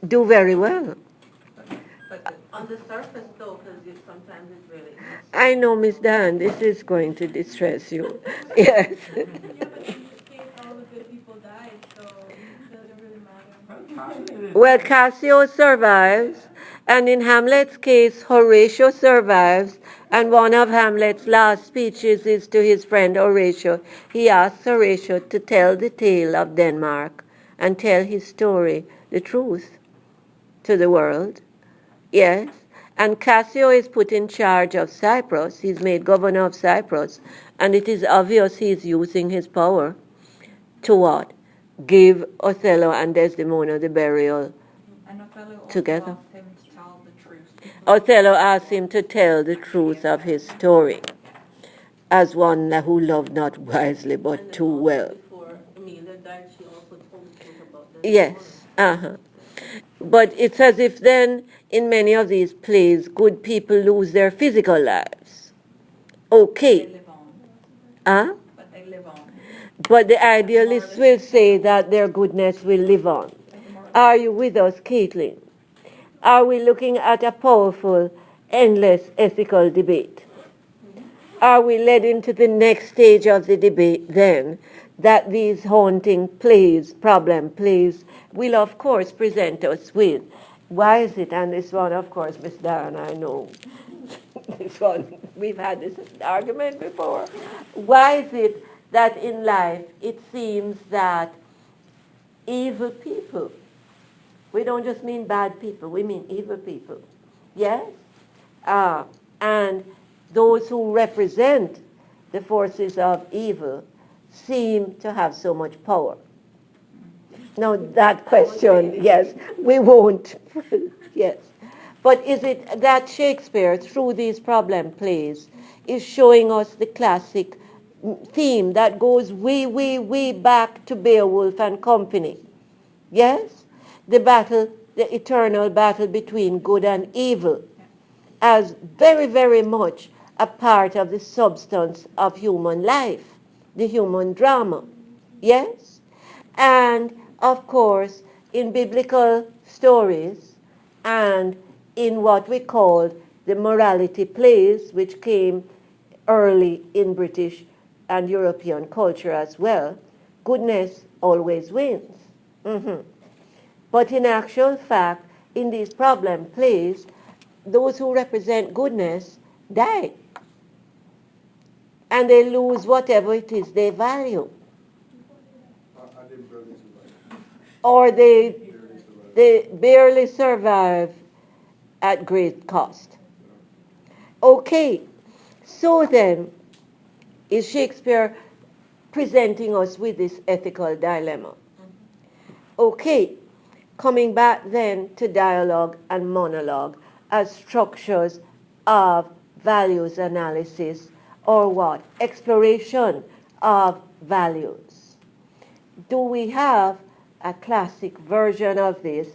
S1: do very well.
S5: But on the surface though, because sometimes it's really
S1: I know, Miss Dan, this is going to distress you. Yes.
S4: Yeah, but in this case, all the good people died, so it doesn't really matter.
S1: Well, Cassio survives, and in Hamlet's case, Horatio survives, and one of Hamlet's last speeches is to his friend Horatio. He asks Horatio to tell the tale of Denmark and tell his story, the truth, to the world. Yes. And Cassio is put in charge of Cyprus. He's made governor of Cyprus. And it is obvious he's using his power to what? Give Othello and Desdemona the burial
S2: And Othello also
S1: together.
S2: asked him to tell the truth.
S1: Othello asked him to tell the truth of his story, as one who loved not wisely but
S5: And then
S1: too
S5: also
S1: well.
S5: before Amelia died, she also told the truth about that.
S1: Yes. Uh-huh. But it's as if then, in many of these plays, good people lose their physical lives.
S2: They
S1: Okay.
S2: live on.
S1: Huh?
S2: But they live on.
S1: But the idealists will say that their goodness will live on. Are you with us, Caitlin? Are we looking at a powerful, endless ethical debate? Are we led into the next stage of the debate then, that these haunting plays, problem plays, will of course present us with? Why is it, and this one of course, Miss Darren, I know, this one, we've had this argument before. Why is it that in life it seems that evil people, we don't just mean bad people, we mean evil people, yes? And those who represent the forces of evil seem to have so much power. Now that question, yes, we won't, yes. But is it that Shakespeare, through these problem plays, is showing us the classic theme that goes way back to Beowulf and Company? Yes? The battle, the eternal battle between good and evil, as very much a part of the substance of human life, the human drama. Yes? And of course, in biblical stories and in what we call the morality plays, which came early in British and European culture as well, goodness always wins. But in actual fact, in these problem plays, those who represent goodness die. And they lose whatever it is they value.
S3: I didn't barely survive.
S1: Or
S3: Barely survived.
S1: they barely survive at great cost. Okay, so then, is Shakespeare presenting us with this ethical dilemma? Okay, coming back then to dialogue and monologue as structures of values analysis, or what? Exploration of values. Do we have a classic version of this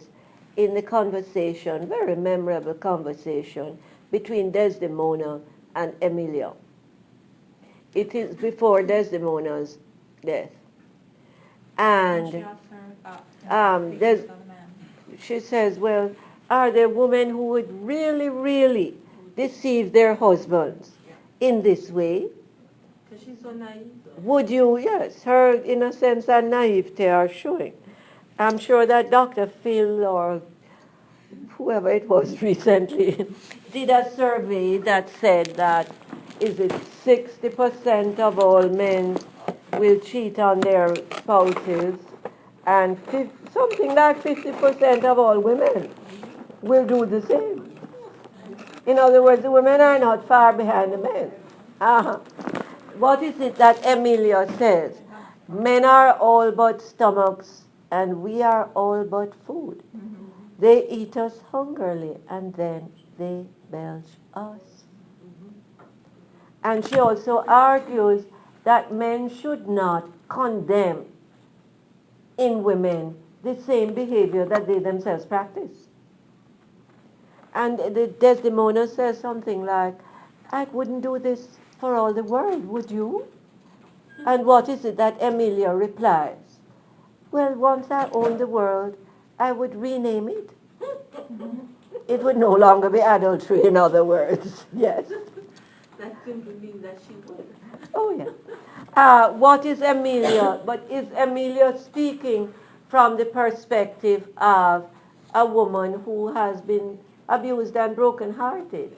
S1: in the conversation, very memorable conversation, between Desdemona and Emilia? It is before Desdemona's death.
S2: And she
S1: And
S2: asked her about
S1: there's-
S2: speaking of a man.
S1: she says, well, are there women who would really deceive their husbands in this way?
S5: Because she's so naive, though.
S1: Would you? Yes, her innocence and naivete are showing. I'm sure that Dr. Phil or whoever it was recently did a survey that said that is it 60% of all men will cheat on their spouses, and something like 50% of all women will do the same. In other words, the women are not far behind the men. What is it that Emilia says? Men are all but stomachs, and we are all but food. They eat us hungrily, and then they belch us. And she also argues that men should not condemn in women the same behavior that they themselves practice. And the Desdemona says something like, I wouldn't do this for all the world, would you? And what is it that Emilia replies? Well, once I own the world, I would rename it. It would no longer be adultery, in other words. Yes.
S5: That simply means that she would.
S1: Oh, yeah. What is Emilia? But is Emilia speaking from the perspective of a woman who has been abused and broken-hearted?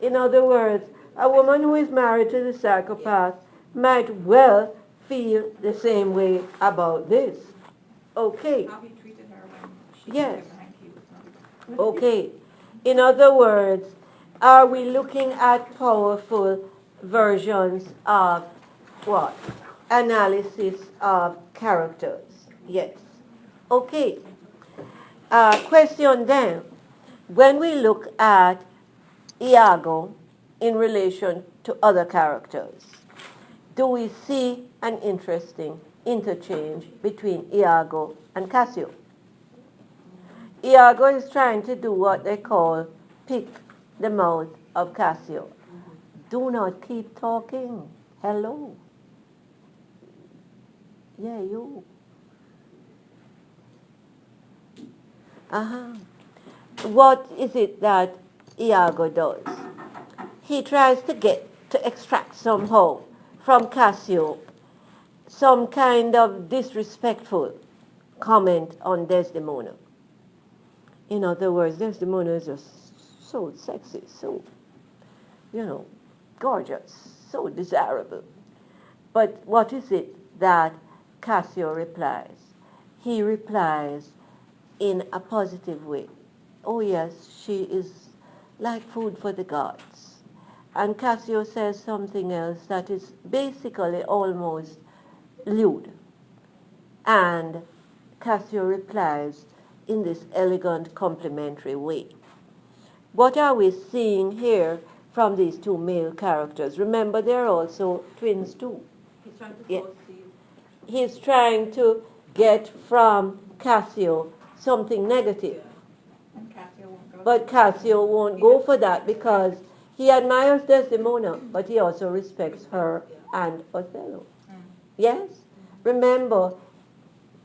S1: In other words, a woman who is married to the psychopath might well feel the same way about this. Okay,
S2: How he treated her when she
S1: Yes.
S2: came behind he was not.
S1: okay. In other words, are we looking at powerful versions of what? Analysis of characters. Yes. Okay. Question then. When we look at Iago in relation to other characters, do we see an interesting interchange between Iago and Cassio? Iago is trying to do what they call pick the mouth of Cassio. Do not keep talking. Hello. Yeah, you. Uh-huh. What is it that Iago does? He tries to extract somehow from Cassio some kind of disrespectful comment on Desdemona. In other words, Desdemona is just so sexy, so, gorgeous, so desirable. But what is it that Cassio replies? He replies in a positive way. Oh yes, she is like food for the gods. And Cassio says something else that is basically almost lewd. And Cassio replies in this elegant complimentary way. What are we seeing here from these two male characters? Remember, they're also twins too.
S5: He's trying to
S1: Yeah.
S5: foresee.
S1: He's trying to get from Cassio something negative.
S2: And Cassio won't go.
S1: But Cassio won't go for that because he admires Desdemona, but he also respects her and Othello. Yes? Remember,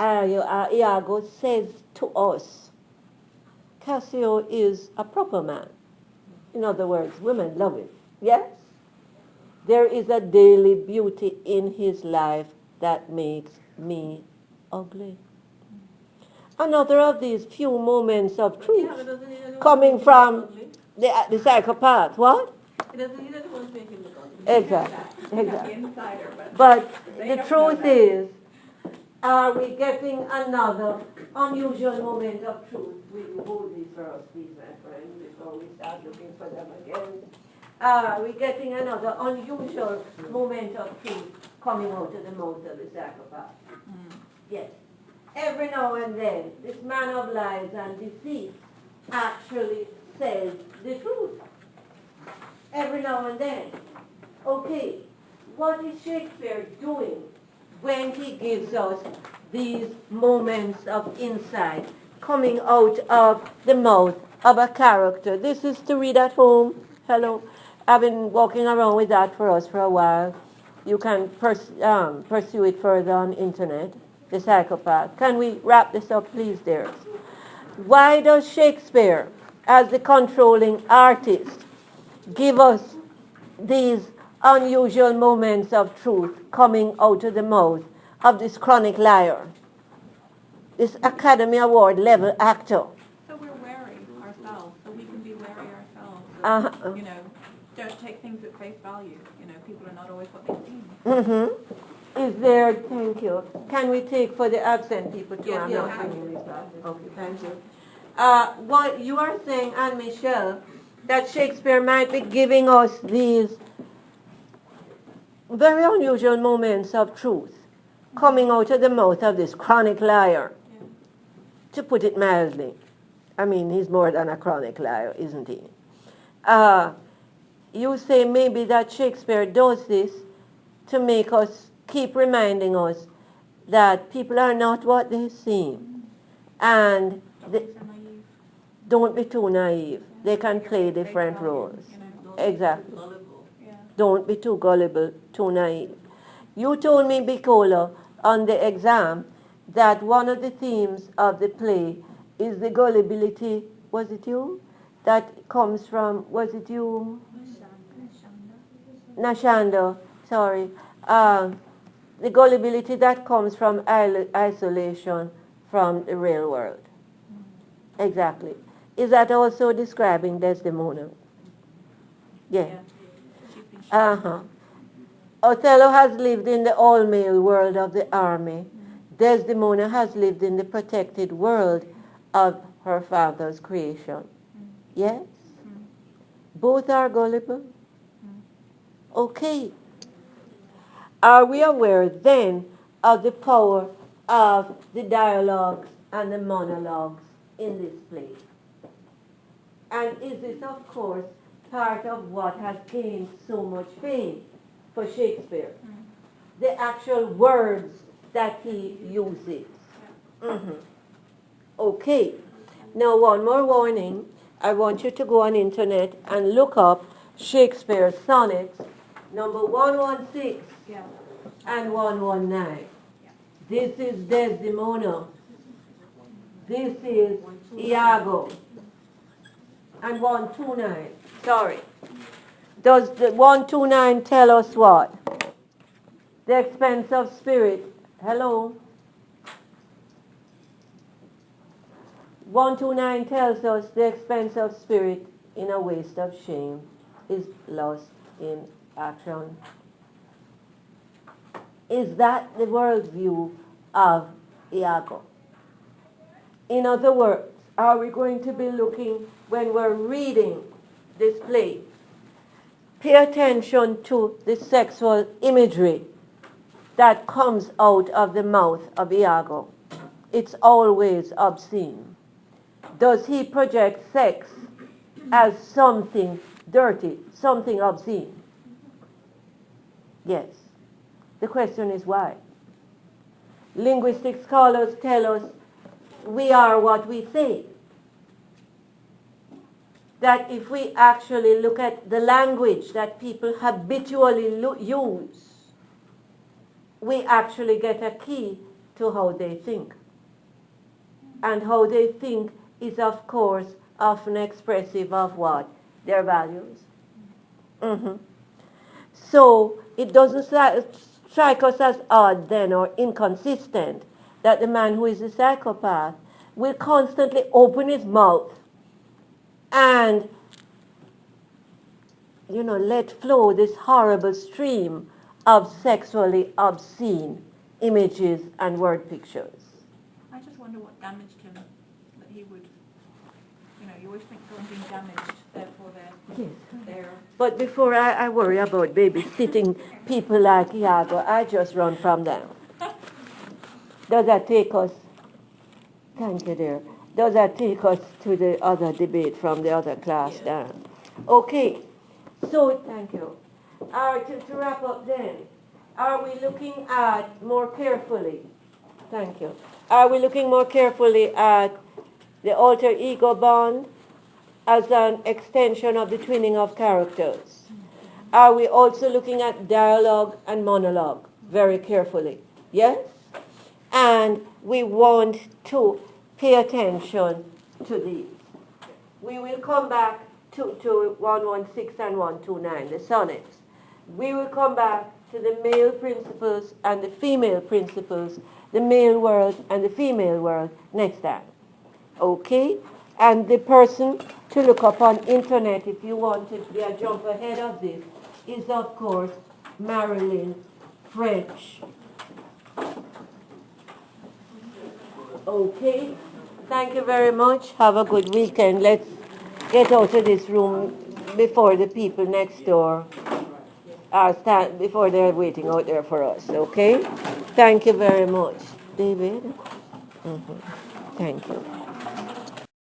S1: Iago says to us, Cassio is a proper man. In other words, women love him. Yes? There is a daily beauty in his life that makes me ugly. Another of these few moments of truth
S5: He doesn't need anyone
S1: coming
S5: to make him
S1: from
S5: look ugly.
S1: the psychopath. What?
S5: He doesn't need anyone to make him look ugly.
S1: Exactly.
S2: The
S1: Exactly.
S2: insider, but
S1: But
S2: They
S1: the
S2: don't
S1: truth
S2: know that.
S1: is, are we getting another unusual moment of truth? Will you hold these for us, please, my friend, before we start looking for them again? Are we getting another unusual moment of truth coming out of the mouth of the psychopath? Yes. Every now and then, this man of lies and deceit actually says the truth. Every now and then. Okay, what is Shakespeare doing when he gives us these moments of insight coming out of the mouth of a character? This is to read at home. Hello. I've been walking around with that for us for a while. You can pursue it further on internet, The Psychopath. Can we wrap this up, please, dear? Why does Shakespeare, as the controlling artist, give us these unusual moments of truth coming out of the mouth of this chronic liar, this Academy Award level actor?
S2: so we're wary ourselves, so we can be wary ourselves.
S1: Uh-huh.
S2: You know, don't take things at face value. You know, people are not always what they seem.
S1: Mm-hmm. Is there, thank you. Can we take for the absent people too?
S5: Yes,
S1: I'm
S5: yes.
S1: not bringing this up. Okay, thank you. What you are saying, Anne Michelle, that Shakespeare might be giving us these very unusual moments of truth coming out of the mouth of this chronic liar, to put it mildly. I mean, he's more than a chronic liar, isn't he? You say maybe that Shakespeare does this to make us keep reminding us that people are not what they seem. And don't be too naive. They can play different roles. Exactly.
S5: Gullible.
S2: Yeah.
S1: Don't be too gullible, too naive. You told me, Bicola, on the exam, that one of the themes of the play is the gullibility, was it you? That comes from, was it you? Nashanda, sorry. The gullibility that comes from isolation from the real world. Exactly. Is that also describing Desdemona? Yeah. Uh-huh. Othello has lived in the all-male world of the army, Desdemona has lived in the protected world of her father's creation. Yes? Both are gullible? Okay. Are we aware then of the power of the dialogues and the monologues in this play? And is this, of course, part of what has gained so much fame for Shakespeare? The actual words that he uses. Okay. Now, one more warning. I want you to go on internet and look up Shakespeare's sonnets, number 116 and 119. This is Desdemona. This is Iago. And 129. Sorry. Does the 129 tell us what? The expense of spirit. Hello? 129 tells us the expense of spirit in a waste of shame is lost in action. Is that the worldview of Iago? In other words, are we going to be looking, when we're reading this play, pay attention to the sexual imagery that comes out of the mouth of Iago? It's always obscene. Does he project sex as something dirty, something obscene? Yes. The question is why? Linguistic scholars tell us we are what we say. That if we actually look at the language that people habitually use, we actually get a key to how they think. And how they think is, of course, often expressive of what? Their values. So it doesn't strike us as odd then or inconsistent that the man who is a psychopath will constantly open his mouth and, let flow this horrible stream of sexually obscene images and word pictures.
S2: I just wonder what damaged him, that he would, you always think someone's being damaged, therefore they're...
S1: But before I worry about babysitting people like Iago, I just run from them. Does that take us, thank you dear, does that take us to the other debate from the other class down? Okay, so thank you. To wrap up then, are we looking at more carefully, thank you, are we looking more carefully at the alter ego bond as an extension of the twinning of characters? Are we also looking at dialogue and monologue very carefully? Yes? And we want to pay attention to these. We will come back to 116 and 129, the sonnets. We will come back to the male principles and the female principles, the male world and the female world next time. Okay? And the person to look up on internet if you want to be a jump ahead of this is, of course, Marilyn French. Okay? Thank you very much. Have a good weekend. Let's get out of this room before the people next door before they're waiting out there for us. Okay? Thank you very much. David? Thank you.